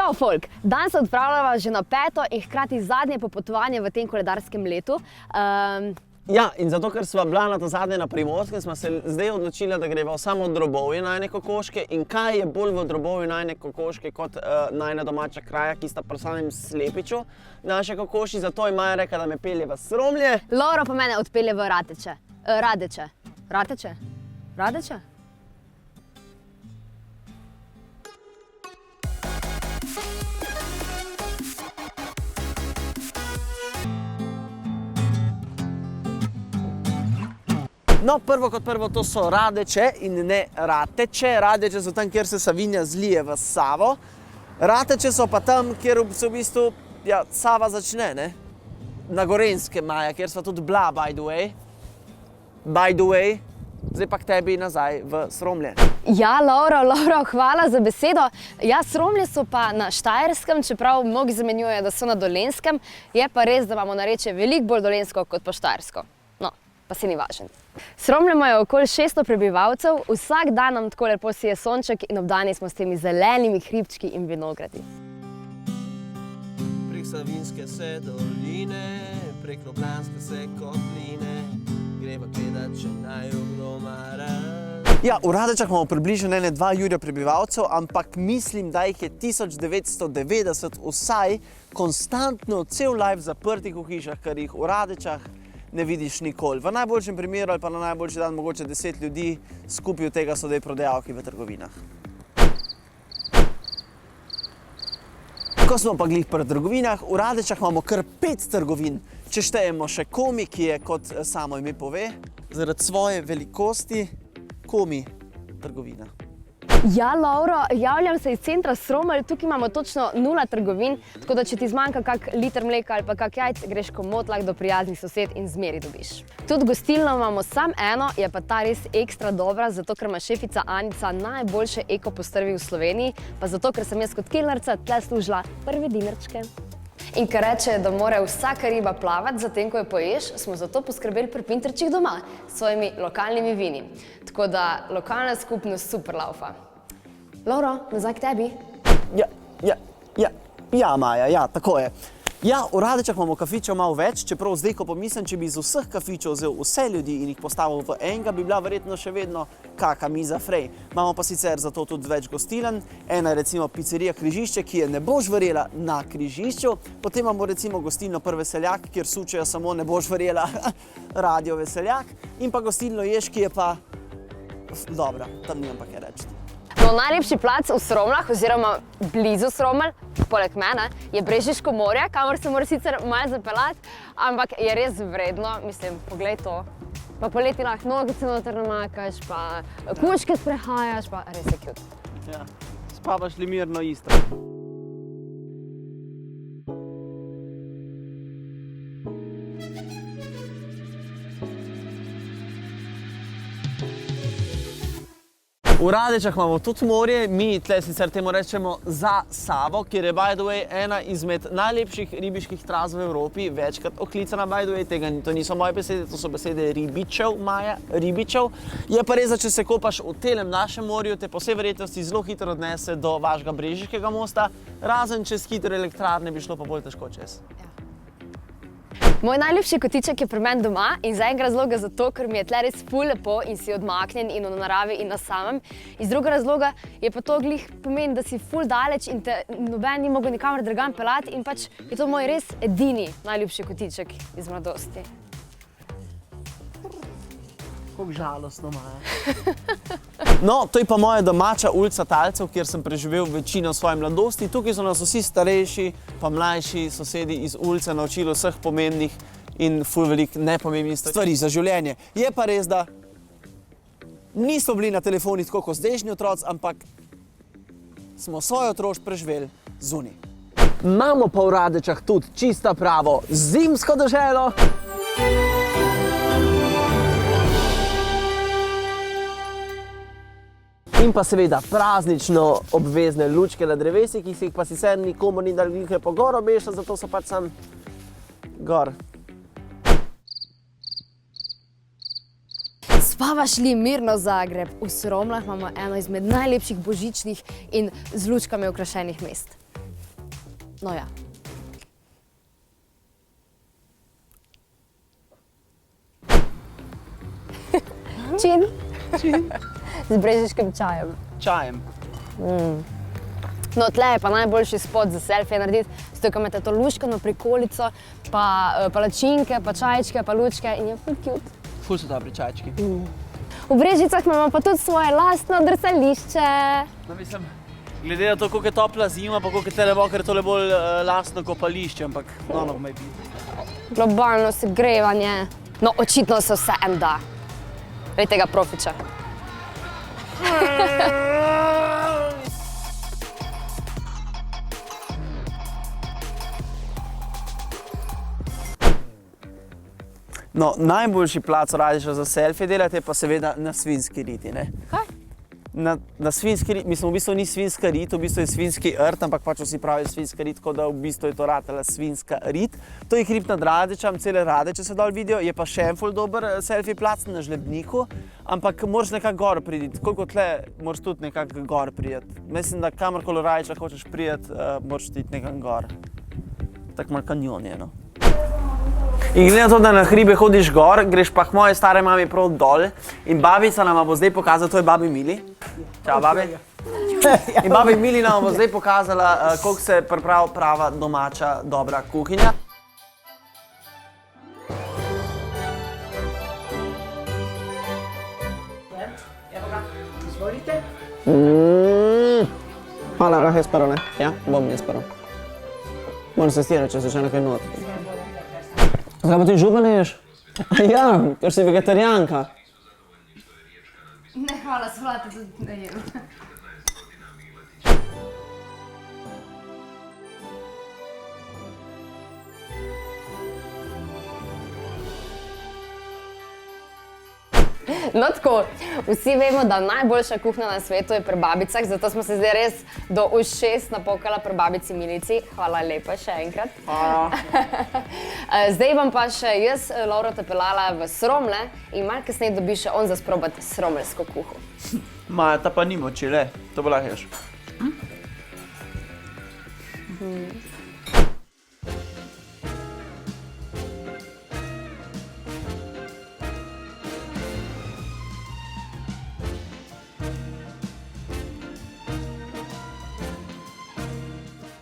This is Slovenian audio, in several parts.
Čau, folk! Danes se odpravljava že na 5. in hkrati zadnje popotovanje v tem koledarskem letu. Ja, in zato, ker sva bila na to zadnje na Primorskem, sva se zdaj odločila, da greva samo v Drobovje najine kokoške. In kaj je bolj v Drobovju najine kokoške kot najina domača kraja, ki sta pri samem Slepiču naše kokoši. Zato je Maja rekla, da me pelje v Sromlje. Laura pa mene odpelje v Radeče. Radeče? No, prvo kot prvo, to so Radeče in ne Rateče. Radeče so tam, kjer se Savinja zlije v Savo. Rateče so pa tam, kjer se v bistvu Sava začne, ne? Na Gorenjskem, Maja, kjer sva tudi bila, by the way. Zdaj pa k tebi nazaj v Sromlje. Ja, Laura, hvala za besedo. Ja, Sromlje so pa na Štajerskem, čeprav mnogi zamenjujejo, da so na Dolenjskem. Je pa res, da imamo narečje veliko bolj dolenjsko kot pa štajersko. No, pa si ni važen. Sromlje imajo okoli 600 prebivalcev, vsak dan nam tako lepo sije sonček in obdani smo s temi zelenimi hribčki in vinogradi. Prek Savinjske se doline, prek Ljubljanske se kotline, greva gledat, če naju kdo mara. Ja, v Radečah imamo približno 2 jurja prebivalcev, ampak mislim, da jih je 1990 vsaj konstantno cel life zaprtih v hišah, kar jih v Radečah ne vidiš nikoli. V najboljšem primeru ali pa na najboljši dan mogoče 10 ljudi, skupaj od tega so dej prodajalki v trgovinah. Ko smo pa glih pri trgovinah, v Radečah imamo kar 5 trgovin. Če štejemo še Komi, ki je, kot samo ime pove, zaradi svoje velikosti Komi trgovina. Ja, Laura, javljam se iz centra Sromelj, tukaj imamo točno 0 trgovin, tako da če ti zmanjka kak liter mleka ali pa kak jajc, greš komot lahko do prijaznih sosed in zmeri dobiš. Tudi gostilno imamo samo eno, je pa ta res ekstra dobra, zato ker ima šefica Anica najboljše eko postrvi v Sloveniji, pa zato ker sem jaz kot kelnarca tle služila prve dinarčke. In ker reče, da mora vsaka riba plavati, zatem ko jo poješ, smo zato poskrbeli pri Pinterčih doma s svojimi lokalnimi vini. Tako da lokalna skupnost super laufa. Laura, nazaj k tebi. Ja, Maja, tako je. Ja, v Radečah imamo kafičev malo več, čeprav zdaj, ko pomislim, če bi iz vseh kafičev vzel vse ljudi in jih postavil v enega, bi bila verjetno še vedno kaka miza frej. Imamo pa sicer zato tudi več gostilen. Ena je recimo pizzerija Križišče, ki je ne boš verjela na križišču. Potem imamo recimo gostilno Prvi Veseljak, kjer sučejo samo ne boš verjela Radio Veseljak. In pa gostilno Jež, ki je pa dobra, tam nimam pa kaj reči. No, najlepši plac v Sromljah, oziroma blizu Sromelj, poleg mene, je Brežiško morje, kamor se mora sicer malo zapeljati, ampak je res vredno, mislim, poglej to. Pa poleti lahko nogice noter namakaš, pa kučke sprehajaš, pa res je cute. Ja, spavaš li mirno Istra. V Radečah imamo tudi morje, mi tle sicer temu rečemo za Savo, kjer je by the way ena izmed najlepših ribiških tras v Evropi, večkrat oklicana by the way, to niso moje besede, to so besede ribičev, Maja, ribičev. Je pa res, da če se kopaš v telem našem morju, te po vsej verjetnosti zelo hitro odnese do vašega Brežiškega mosta, razen čez hidroelektrarne bi šlo pa bolj težko čez. Moj najljubši kotiček je pri meni doma in za enega razloga zato, ker mi je tle res ful lepo in si odmaknjen in v naravi in na samem. Iz drugega razloga je pa to glih pomeni, da si ful daleč in te noben ni mogel nikamor drugam peljati in pač je to moj res edini najljubši kotiček iz mladosti. Kako žalostno, Maja. No, to je pa moja domača ulica Talcev, kjer sem preživel večino svoje mladosti. Tukaj so nas vsi starejši pa mlajši sosedi iz ulice naučili vseh pomembnih in ful veliko nepomembnih stvari za življenje. Je pa res, da nismo bili na telefonih tako kot zdajšnji otroci, ampak smo svoj otroštvo preživeli zunaj. Imamo pa v Radečah tudi čista pravo zimsko deželo. In pa seveda praznično obvezne lučke na drevesih, ki si jih pa sicer nikomor ni dal glih po gor obešati, zato so pač sam gor. Spavaš li mirno Zagreb? V Sromljah imamo eno izmed najlepših božičnih in z lučkami okrašenih mest. No ja. Čin. Z brežiškim čajem. Čajem. No, tle je pa najboljši spot za selfije narediti, zato ko imate to luškano prikolico, pa palačinke, pa čajčke, pa lučke in je ful cute. Ful so dobri čajčki. V Brežicah imamo pa tudi svoje lastno drsališče. No, mislim, glede na to, koliko je topla zima, pa koliko je tele mokre, je tole bolj lastno kopališče, ampak no, maybe. Globalno segrevanje. No, očitno se vse en da. Glej tega profiča. No, najboljši plac Radiša za selfie delati je pa seveda na Svinjski riti, ne? Kaj? Na Svinjski rit, mislim, v bistvu ni Svinjska rit, v bistvu je Svinjski rt, ampak pač vsi pravijo Svinjska rit, tako da v bistvu je to ratala Svinjska rit. To je hrib nad Radečem, cele Radeče se dol vidijo, je pa še en ful dober selfie plac na Žlebniku, ampak moraš nekako gor priditi, koliko tle moraš tudi nekako gor prijeti. Mislim, da kamorkoli v Radeča hočeš prijeti, moraš iti nekam gor. Tak malo kanjon je, no. In glede na to, da na hribe hodiš gor, greš pa k moje stare mami prav dol in babica nama bo zdaj pokazala, to je babi Mili. Čau, babi. In babi Mili nama bo zdaj pokazala, koliko se pripravi prava domača dobra kuhinja. Evo ga, izvolite. Hvala, lahko jaz prvo, ne? Ja, bom jaz prvo. Moram se stirati, če se še nekaj not. Zakaj pa ti župa ne ješ? Ja, ker si vegetarijanka. Ne, hvala, solate tudi ne jem. No tako, vsi vemo, da najboljša kuhna na svetu je pri babicah, zato smo se zdaj res do ušes napokala pri babici Milici. Hvala lepa še enkrat. Zdaj bom pa še jaz, Lovro, te pelala v Sromle in malo kasneje dobi še on za sprobati sromljsko kuho. Maja, ta pa ni moči, le, to bo lahko ješ.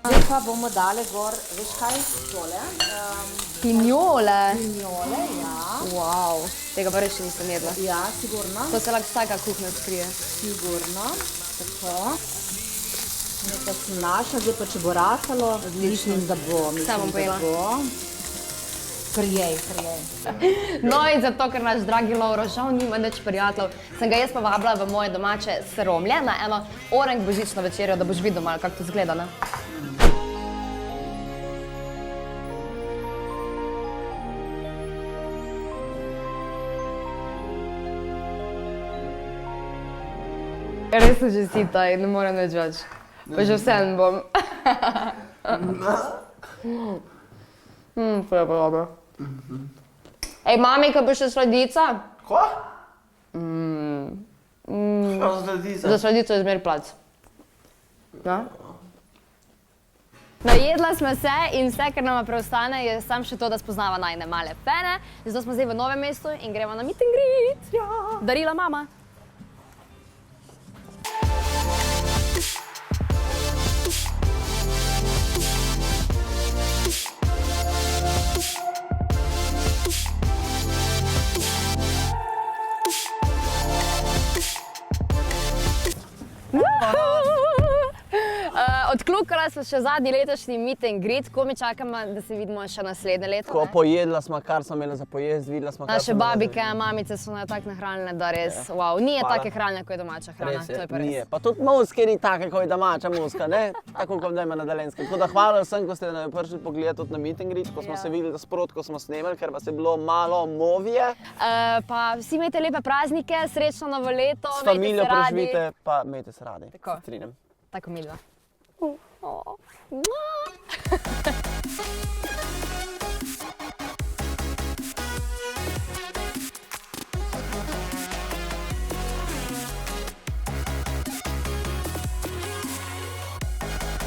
Zdaj pa bomo dali gor, veš kaj, tole. Pinjole? Pinjole, ja. Wow, tega pa res še nisem jedla. Ja, sigurno. To se lahko vsaka kuhna skrije. Sigurno. Tako. Nekaj sem našla, zdaj pa če bo ratalo, mislim, da bo. Vse bom pojela. Prijej. No in zato, ker naš dragi Lovro žal nima nič prijateljev, sem ga jaz povabila v moje domače Sromlje na eno orenk božično večerjo, da boš videl malo, kako to izgleda, ne? Res sem že sita in ne morem več več. Pa že vseeno bom. To je pa dobro. Ej, mami, kaj bo še sladica? Ko? Kaj za sladica? Za sladico je zmer plac. Ja? Najedla smo se in vse, kar nama preostane, je samo še to, da spoznava najne male fene. Zato smo zdaj v Novem mestu in gremo na meet and greet. Darila mama. Odkljukala smo še zadnji letošnji meet and greet, ko mi čakamo, da se vidimo še naslednje leto. Ko pojedla smo, kar smo imeli za pojest, videla smo, kar Naše smo imeli babike, mamice so na tak nahranjene, da res, wow, ni je take hrane, kot je domača hrana, Res to je pa nije. res. Pa tudi muske ni take, kot je domača muska, ne? Tako kot da ima na Dalenskem. Tako da hvala vsem, ko ste prišli pogledati tudi na meet and greet, ko smo se videli sprot, ko smo snemali, ker vas je bilo malo movije. Pa vsi imejte lepe praznike, srečno novo leto, S familijo imejte se radi. preživite, pa imejte se radi. Tako. Se strinjam. Tako midva.